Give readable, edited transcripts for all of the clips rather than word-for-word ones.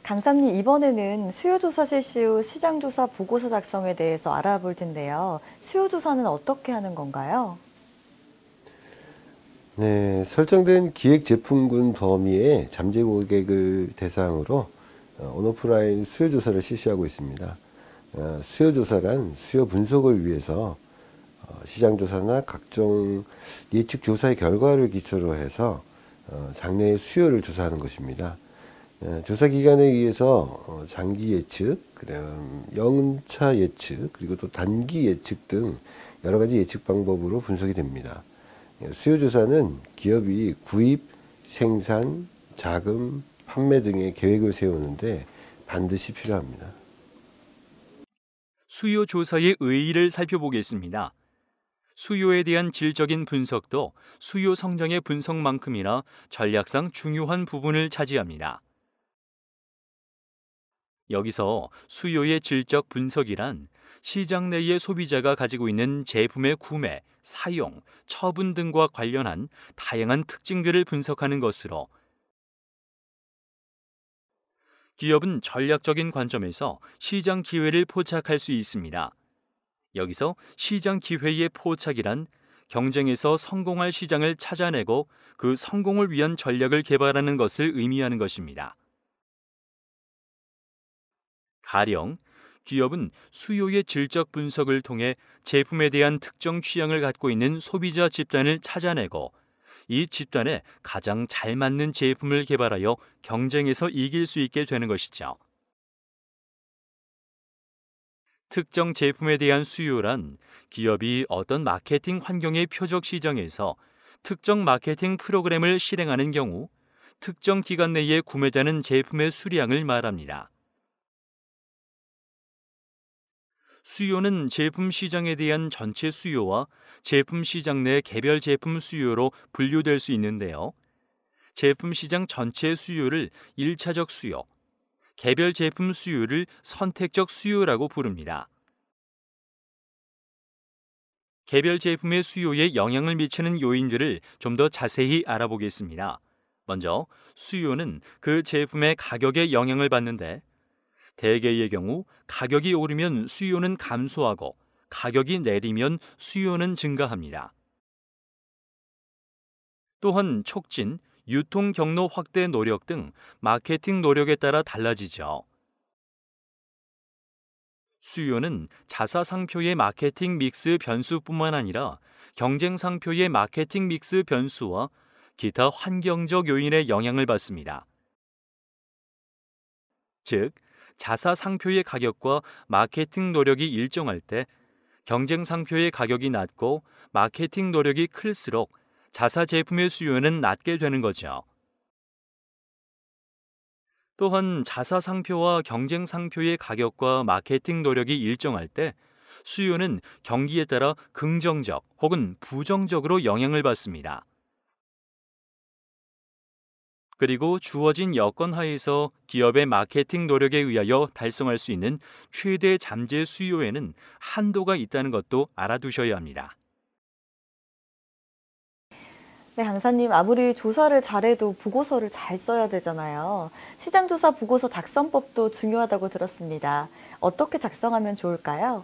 강사님, 이번에는 수요조사 실시 후 시장조사 보고서 작성에 대해서 알아볼 텐데요. 수요조사는 어떻게 하는 건가요? 네, 설정된 기획 제품군 범위의 잠재 고객을 대상으로 온오프라인 수요 조사를 실시하고 있습니다. 수요 조사란 수요 분석을 위해서 시장 조사나 각종 예측 조사의 결과를 기초로 해서 장래의 수요를 조사하는 것입니다. 조사 기간에 의해서 장기 예측, 그다음 연차 예측, 그리고 또 단기 예측 등 여러 가지 예측 방법으로 분석이 됩니다. 수요조사는 기업이 구입, 생산, 자금, 판매 등의 계획을 세우는데 반드시 필요합니다. 수요 조사의 의의를 살펴보겠습니다. 수요에 대한 질적인 분석도 수요 성장의 분석만큼이나 전략상 중요한 부분을 차지합니다. 여기서 수요의 질적 분석이란 시장 내의 소비자가 가지고 있는 제품의 구매, 사용, 처분 등과 관련한 다양한 특징들을 분석하는 것으로 기업은 전략적인 관점에서 시장 기회를 포착할 수 있습니다. 여기서 시장 기회의 포착이란 경쟁에서 성공할 시장을 찾아내고 그 성공을 위한 전략을 개발하는 것을 의미하는 것입니다. 가령 기업은 수요의 질적 분석을 통해 제품에 대한 특정 취향을 갖고 있는 소비자 집단을 찾아내고 이 집단에 가장 잘 맞는 제품을 개발하여 경쟁에서 이길 수 있게 되는 것이죠. 특정 제품에 대한 수요란 기업이 어떤 마케팅 환경의 표적 시장에서 특정 마케팅 프로그램을 실행하는 경우 특정 기간 내에 구매되는 제품의 수량을 말합니다. 수요는 제품 시장에 대한 전체 수요와 제품 시장 내 개별 제품 수요로 분류될 수 있는데요. 제품 시장 전체 수요를 1차적 수요, 개별 제품 수요를 선택적 수요라고 부릅니다. 개별 제품의 수요에 영향을 미치는 요인들을 좀 더 자세히 알아보겠습니다. 먼저 수요는 그 제품의 가격에 영향을 받는데 대개의 경우 가격이 오르면 수요는 감소하고 가격이 내리면 수요는 증가합니다. 또한 촉진, 유통 경로 확대 노력 등 마케팅 노력에 따라 달라지죠. 수요는 자사 상표의 마케팅 믹스 변수뿐만 아니라 경쟁 상표의 마케팅 믹스 변수와 기타 환경적 요인의 영향을 받습니다. 즉, 자사 상표의 가격과 마케팅 노력이 일정할 때 경쟁 상표의 가격이 낮고 마케팅 노력이 클수록 자사 제품의 수요는 낮게 되는 거죠. 또한 자사 상표와 경쟁 상표의 가격과 마케팅 노력이 일정할 때 수요는 경기에 따라 긍정적 혹은 부정적으로 영향을 받습니다. 그리고 주어진 여건 하에서 기업의 마케팅 노력에 의하여 달성할 수 있는 최대 잠재 수요에는 한도가 있다는 것도 알아두셔야 합니다. 네, 강사님, 아무리 조사를 잘해도 보고서를 잘 써야 되잖아요. 시장조사 보고서 작성법도 중요하다고 들었습니다. 어떻게 작성하면 좋을까요?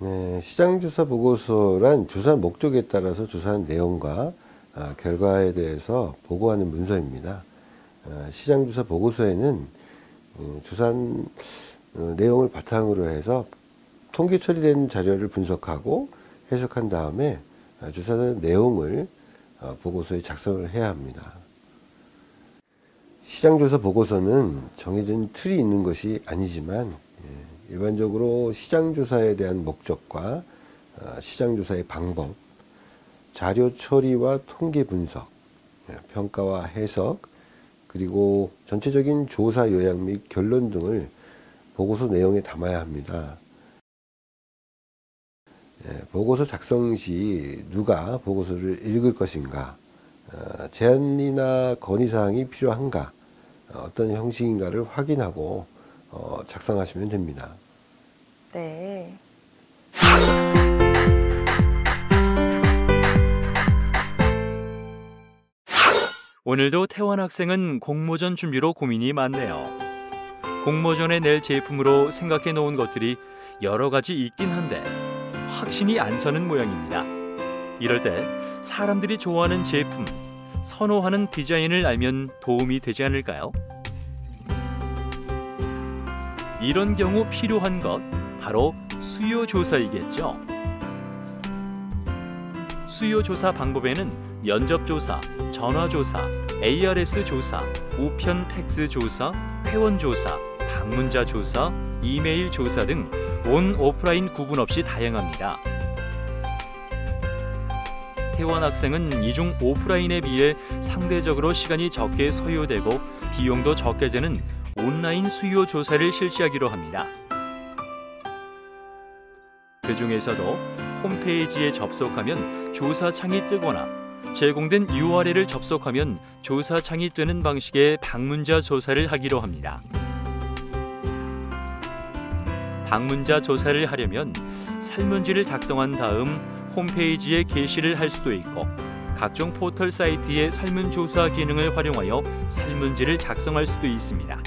네, 시장조사 보고서란 조사 목적에 따라서 조사한 내용과 결과에 대해서 보고하는 문서입니다. 시장조사 보고서에는 조사한 내용을 바탕으로 해서 통계 처리된 자료를 분석하고 해석한 다음에 조사된 내용을 보고서에 작성을 해야 합니다. 시장조사 보고서는 정해진 틀이 있는 것이 아니지만 일반적으로 시장조사에 대한 목적과 시장조사의 방법, 자료 처리와 통계 분석, 평가와 해석, 그리고 전체적인 조사 요약 및 결론 등을 보고서 내용에 담아야 합니다. 보고서 작성 시 누가 보고서를 읽을 것인가, 제안이나 건의사항이 필요한가, 어떤 형식인가를 확인하고 작성하시면 됩니다. 네. 오늘도 태원 학생은 공모전 준비로 고민이 많네요. 공모전에 낼 제품으로 생각해 놓은 것들이 여러 가지 있긴 한데 확신이 안 서는 모양입니다. 이럴 때 사람들이 좋아하는 제품, 선호하는 디자인을 알면 도움이 되지 않을까요? 이런 경우 필요한 것, 바로 수요 조사이겠죠. 수요 조사 방법에는 면접 조사, 전화 조사, ARS 조사, 우편 팩스 조사, 회원 조사, 방문자 조사, 이메일 조사 등 온, 오프라인 구분 없이 다양합니다. 태원 학생은 이 중 오프라인에 비해 상대적으로 시간이 적게 소요되고 비용도 적게 드는 온라인 수요 조사를 실시하기로 합니다. 그 중에서도 홈페이지에 접속하면 조사창이 뜨거나 제공된 URL을 접속하면 조사창이 뜨는 방식의 방문자 조사를 하기로 합니다. 방문자 조사를 하려면 설문지를 작성한 다음 홈페이지에 게시를 할 수도 있고 각종 포털 사이트의 설문조사 기능을 활용하여 설문지를 작성할 수도 있습니다.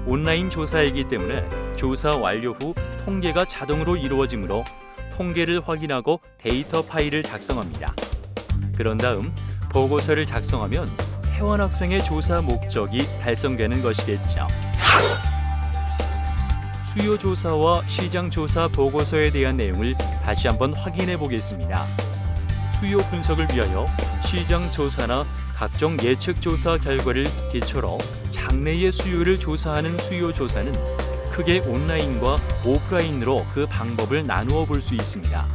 온라인 조사이기 때문에 조사 완료 후 통계가 자동으로 이루어지므로 통계를 확인하고 데이터 파일을 작성합니다. 그런 다음 보고서를 작성하면 태원 학생의 조사 목적이 달성되는 것이겠죠. 수요 조사와 시장 조사 보고서에 대한 내용을 다시 한번 확인해 보겠습니다. 수요 분석을 위하여 시장 조사나 각종 예측 조사 결과를 기초로 장래의 수요를 조사하는 수요 조사는 크게 온라인과 오프라인으로 그 방법을 나누어 볼 수 있습니다.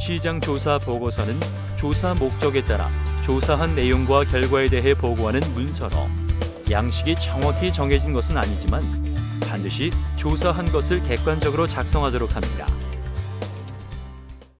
시장 조사 보고서는 조사 목적에 따라 조사한 내용과 결과에 대해 보고하는 문서로 양식이 정확히 정해진 것은 아니지만 반드시 조사한 것을 객관적으로 작성하도록 합니다.